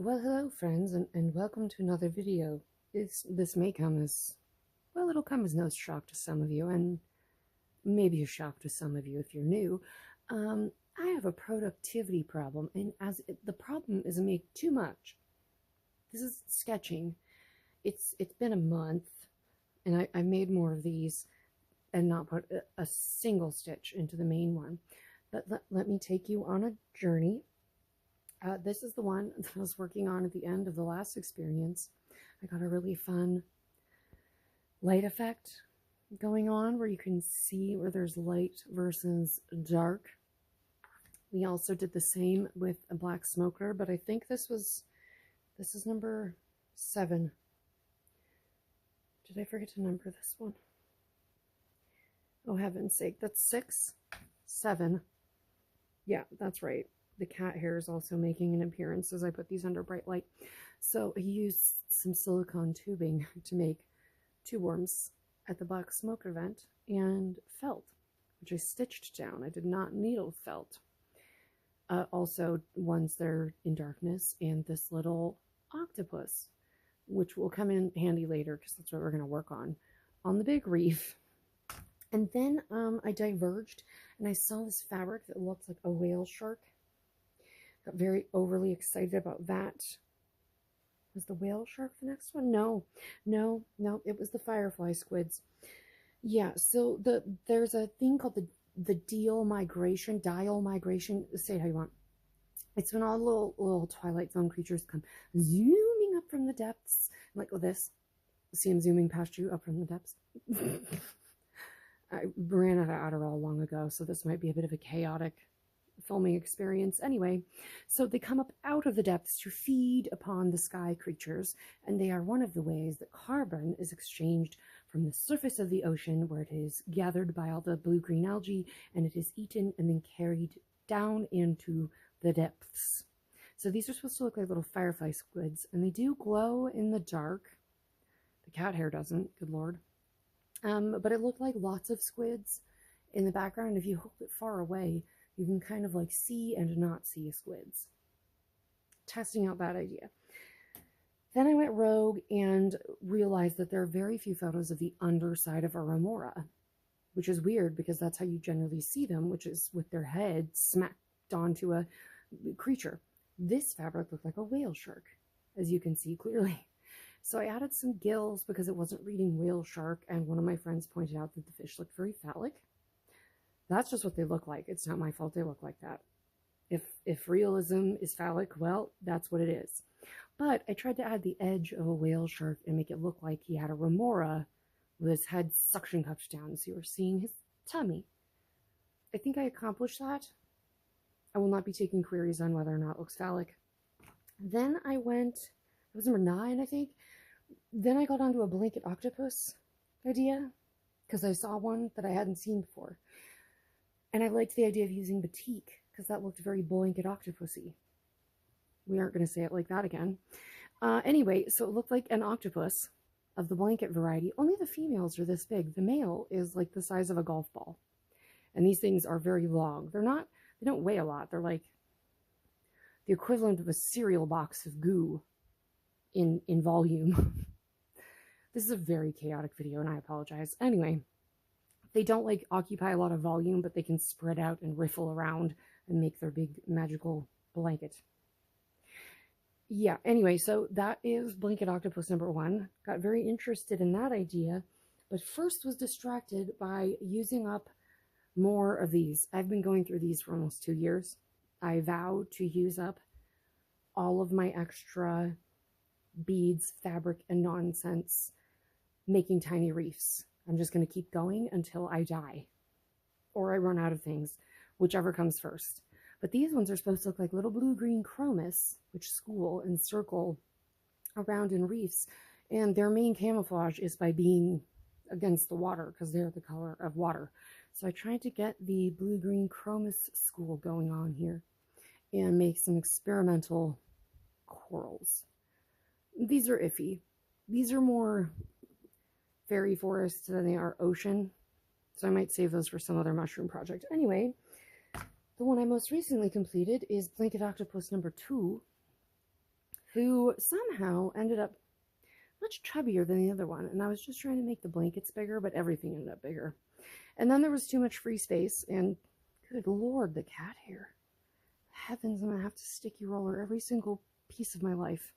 Well, hello, friends, and welcome to another video. This may come as, well, it'll come as no shock to some of you, and maybe a shock to some of you if you're new. I have a productivity problem, and the problem is I make too much. This is sketching. It's been a month, and I made more of these and not put a single stitch into the main one. But let me take you on a journey. This is the one that I was working on at the end of the last experience. I got a really fun light effect going on where you can see where there's light versus dark. We also did the same with a black smoker, but I think this is number 7. Did I forget to number this one? Oh, heaven's sake, that's 6, 7. Yeah, that's right. The cat hair is also making an appearance as I put these under bright light. So I used some silicone tubing to make 2 worms at the black smoker vent and felt, which I stitched down. I did not needle felt. Also, ones that are in darkness, and this little octopus, which will come in handy later because that's what we're going to work on the big reef. And then I diverged and I saw this fabric that looked like a whale shark. Got very overly excited about that. Was the whale shark the next one? No, it was the firefly squids. Yeah, so there's a thing called the dial migration, say it how you want. It's when all the little Twilight Zone creatures come zooming up from the depths, like this. See them zooming past you up from the depths. I ran out of Adderall long ago, so this might be a bit of a chaotic filming experience. Anyway, so they come up out of the depths to feed upon the sky creatures, and they are one of the ways that carbon is exchanged from the surface of the ocean, where it is gathered by all the blue-green algae, and it is eaten and then carried down into the depths. So these are supposed to look like little firefly squids, and they do glow in the dark. The cat hair doesn't, good lord. But it looked like lots of squids in the background. If you hold it far away, you can kind of like see and not see squids. Testing out that idea. Then I went rogue and realized that there are very few photos of the underside of a remora, which is weird because that's how you generally see them, which is with their head smacked onto a creature. This fabric looked like a whale shark, as you can see clearly. So I added some gills because it wasn't reading whale shark, and one of my friends pointed out that the fish looked very phallic. That's just what they look like. It's not my fault they look like that. If realism is phallic, well, that's what it is. But I tried to add the edge of a whale shark and make it look like he had a remora with his head suction cupped down, so you were seeing his tummy. I think I accomplished that. I will not be taking queries on whether or not it looks phallic. Then I went, it was number 9, I think. Then I got onto a blanket octopus idea because I saw one that I hadn't seen before. And I liked the idea of using batik because that looked very blanket octopusy. We aren't going to say it like that again. Anyway, so it looked like an octopus of the blanket variety. Only the females are this big. The male is like the size of a golf ball. And these things are very long. They don't weigh a lot. They're like the equivalent of a cereal box of goo in volume. This is a very chaotic video and I apologize. Anyway, they don't like occupy a lot of volume, but they can spread out and riffle around and make their big magical blanket. Yeah, anyway, so that is blanket octopus number 1. Got very interested in that idea, but first was distracted by using up more of these. I've been going through these for almost 2 years. I vow to use up all of my extra beads, fabric, and nonsense making tiny reefs. I'm just going to keep going until I die or I run out of things, whichever comes first. But these ones are supposed to look like little blue-green chromis, which school and circle around in reefs, and their main camouflage is by being against the water because they're the color of water. So I tried to get the blue-green chromis school going on here and make some experimental corals. These are iffy. These are more fairy forest than they are ocean, so I might save those for some other mushroom project. Anyway, the one I most recently completed is blanket octopus number 2. who somehow ended up much chubbier than the other one. And I was just trying to make the blankets bigger, but everything ended up bigger. And then there was too much free space, and good Lord, the cat hair. Heavens, I'm going to have to sticky roller every single piece of my life.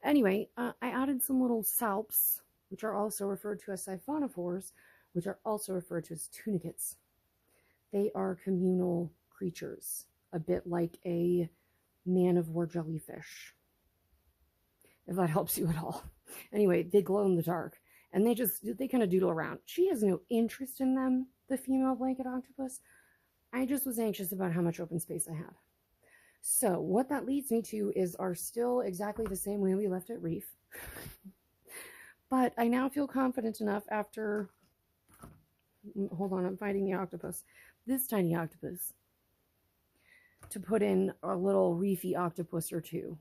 Anyway, I added some little salps, which are also referred to as siphonophores, which are also referred to as tunicates. They are communal creatures, a bit like a man-of-war jellyfish, if that helps you at all. Anyway, they glow in the dark, and they kind of doodle around. She has no interest in them, the female blanket octopus. I just was anxious about how much open space I had. So what that leads me to is our still exactly the same way we left at Reef. But I now feel confident enough after, hold on, I'm fighting the octopus, this tiny octopus, to put in a little reefy octopus or two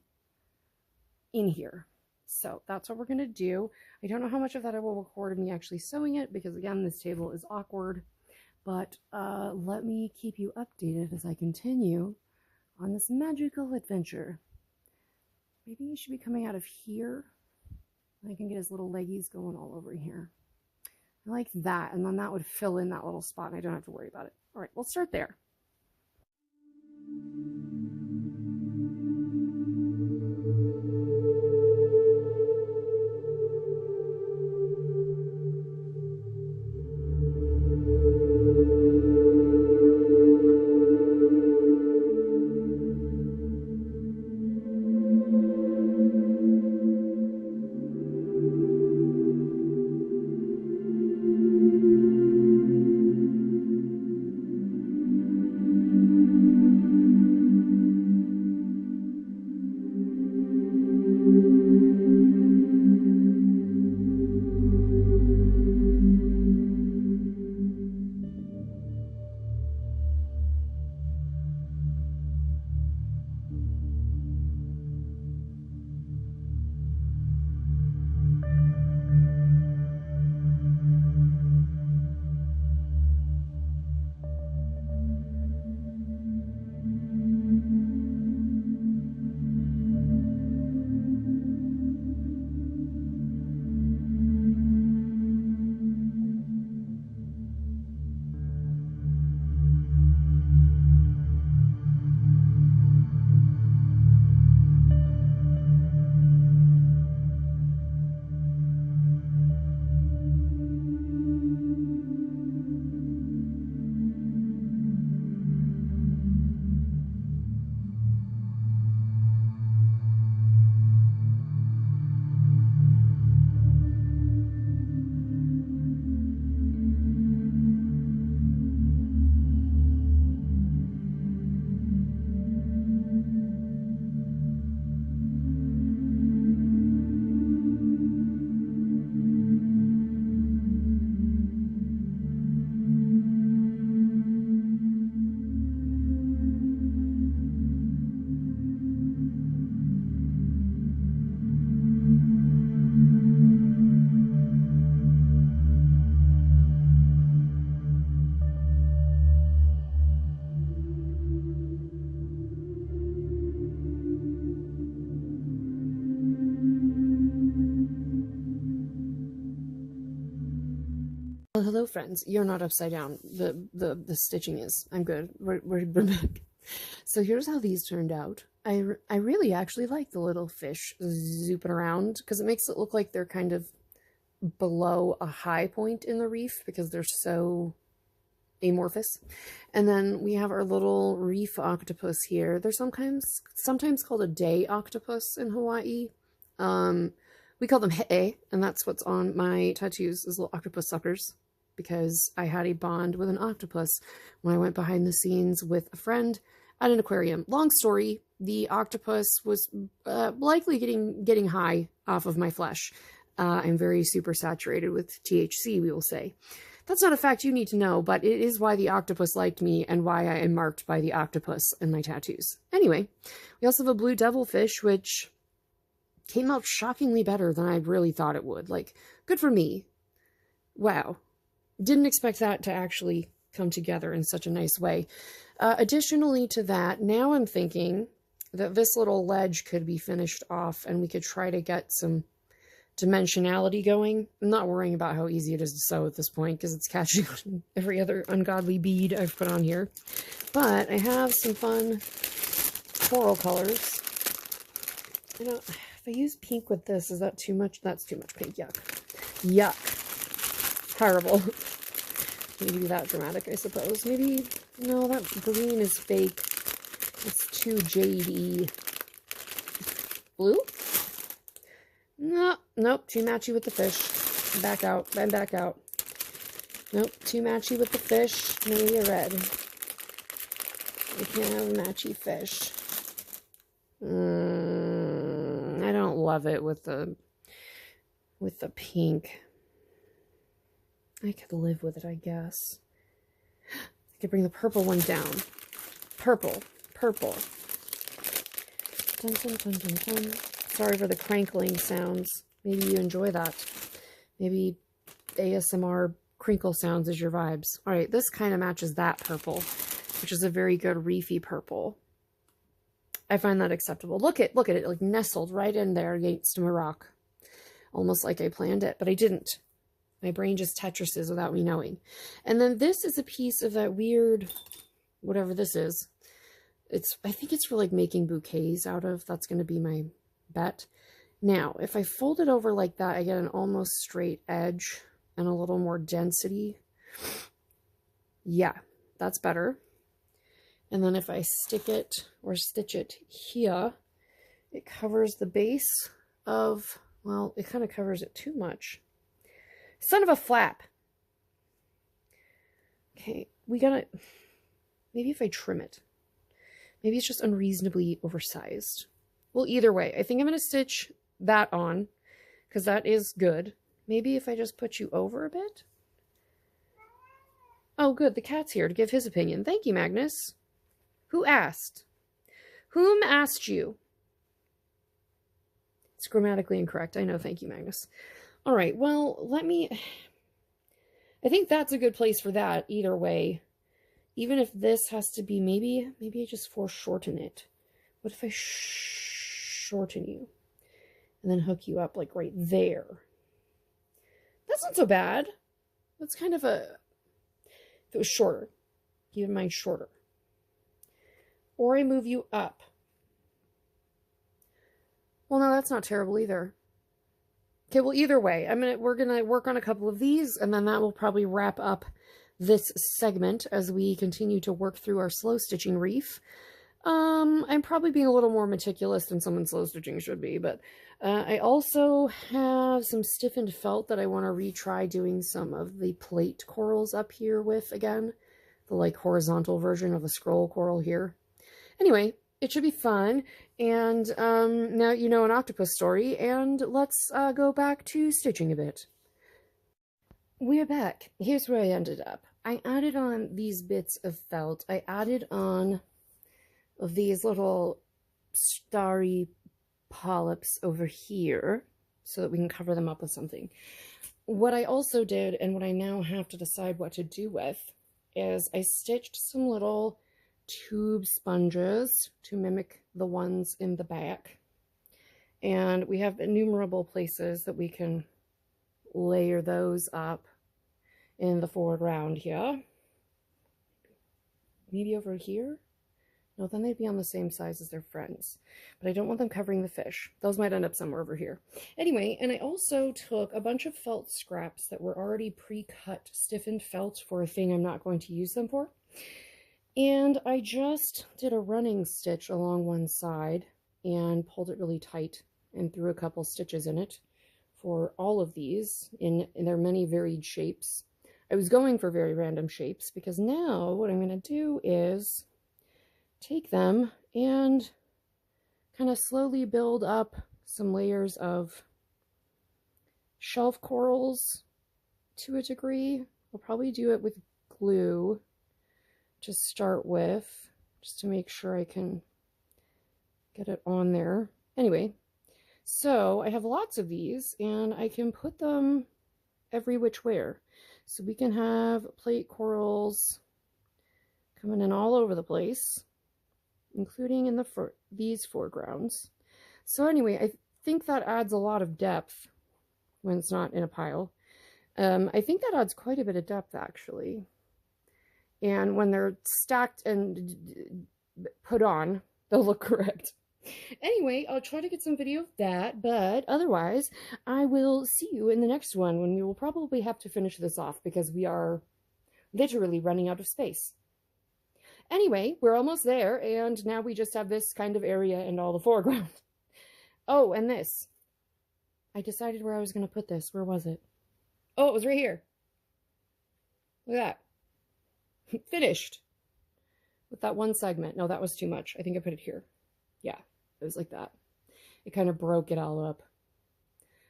in here. So that's what we're going to do. I don't know how much of that I will record of me actually sewing it, because again, this table is awkward, but let me keep you updated as I continue on this magical adventure. Maybe he should be coming out of here. I can get his little leggies going all over here. I like that, and then that would fill in that little spot, and I don't have to worry about it. All right, we'll start there. Well, hello friends, you're not upside down. The stitching is. I'm good. We're back. So here's how these turned out. I really actually like the little fish zooping around, because it makes it look like they're kind of below a high point in the reef because they're so amorphous. And then we have our little reef octopus here. They're sometimes called a day octopus in Hawaii. We call them he'e, and that's what's on my tattoos, is little octopus suckers, because I had a bond with an octopus when I went behind the scenes with a friend at an aquarium. Long story, the octopus was likely getting high off of my flesh. I'm very super saturated with THC, we will say. That's not a fact you need to know, but it is why the octopus liked me and why I am marked by the octopus in my tattoos. Anyway, we also have a blue devilfish, which came out shockingly better than I really thought it would. Like, good for me. Wow. Didn't expect that to actually come together in such a nice way. Additionally to that, now I'm thinking that this little ledge could be finished off and we could try to get some dimensionality going. I'm not worrying about how easy it is to sew at this point because it's catching on every other ungodly bead I've put on here. But I have some fun coral colors. You know, if I use pink with this, is that too much? That's too much pink. Yuck. Yuck. Horrible. Maybe that dramatic, I suppose. Maybe, no, that green is fake. It's too jadey. Blue? No, nope, too matchy with the fish. Back out, I'm back out. Nope, too matchy with the fish. Maybe a red. I can't have a matchy fish. I don't love it with the pink. I could live with it, I guess. I could bring the purple one down. Purple. Purple. Dun, dun, dun, dun, dun. Sorry for the crankling sounds. Maybe you enjoy that. Maybe ASMR crinkle sounds is your vibes. All right, this kind of matches that purple, which is a very good reefy purple. I find that acceptable. Look at it, like nestled right in there against my rock. Almost like I planned it, but I didn't. My brain just Tetrises without me knowing. And then this is a piece of that weird, whatever this is. I think it's for like making bouquets out of. That's going to be my bet. Now, if I fold it over like that, I get an almost straight edge and a little more density. Yeah, that's better. And then if I stick it or stitch it here, it covers the base of, well, it kind of covers it too much. Son of a flap. Okay, we gotta, maybe if I trim it. Maybe it's just unreasonably oversized. Well, either way, I think I'm going to stitch that on because that is good. Maybe if I just put you over a bit. Oh, good. The cat's here to give his opinion. Thank you, Magnus. Who asked? Whom asked you? It's grammatically incorrect. I know. Thank you, Magnus. All right. Well, I think that's a good place for that either way. Even if this has to be, maybe I just foreshorten it. What if I shorten you and then hook you up like right there? That's not so bad. That's kind of a, if it was shorter, keep in mind shorter. Or I move you up. Well, no, that's not terrible either. Okay, well, either way, we're gonna work on a couple of these, and then that will probably wrap up this segment as we continue to work through our slow stitching reef. I'm probably being a little more meticulous than someone slow stitching should be, but I also have some stiffened felt that I want to retry doing some of the plate corals up here with again, the like horizontal version of the scroll coral here. Anyway, it should be fun, and now you know an octopus story, and let's go back to stitching a bit. We're back. Here's where I ended up. I added on these bits of felt. I added on these little starry polyps over here so that we can cover them up with something. What I also did, and what I now have to decide what to do with, is I stitched some little tube sponges to mimic the ones in the back. And we have innumerable places that we can layer those up in the forward round here. Maybe over here? No, then they'd be on the same size as their friends. But I don't want them covering the fish. Those might end up somewhere over here. Anyway, and I also took a bunch of felt scraps that were already pre-cut stiffened felt for a thing I'm not going to use them for. And I just did a running stitch along one side and pulled it really tight and threw a couple stitches in it for all of these in their many varied shapes. I was going for very random shapes because now what I'm going to do is take them and kind of slowly build up some layers of shelf corals to a degree. I'll probably do it with glue to start with, just to make sure I can get it on there. Anyway, so I have lots of these and I can put them every which way. So we can have plate corals coming in all over the place. including in these foregrounds. So anyway, I think that adds a lot of depth when it's not in a pile. I think that adds quite a bit of depth, actually. And when they're stacked and put on, they'll look correct. Anyway, I'll try to get some video of that, but otherwise, I will see you in the next one when we will probably have to finish this off because we are literally running out of space. Anyway, we're almost there, and now we just have this kind of area and all the foreground. Oh, and this. I decided where I was going to put this. Where was it? Oh, it was right here. Look at that. Finished. With that one segment. No, that was too much. I think I put it here. Yeah, it was like that. It kind of broke it all up.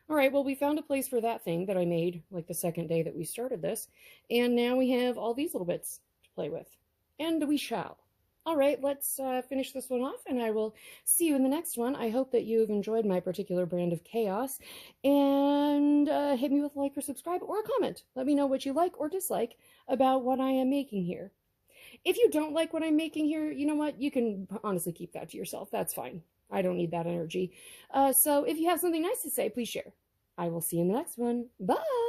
All right, well, we found a place for that thing that I made like the second day that we started this. And now we have all these little bits to play with. And we shall. All right, let's finish this one off, and I will see you in the next one. I hope that you've enjoyed my particular brand of chaos, and hit me with a like or subscribe or a comment. Let me know what you like or dislike about what I am making here. If you don't like what I'm making here, you know what? You can honestly keep that to yourself. That's fine. I don't need that energy. So if you have something nice to say, please share. I will see you in the next one. Bye!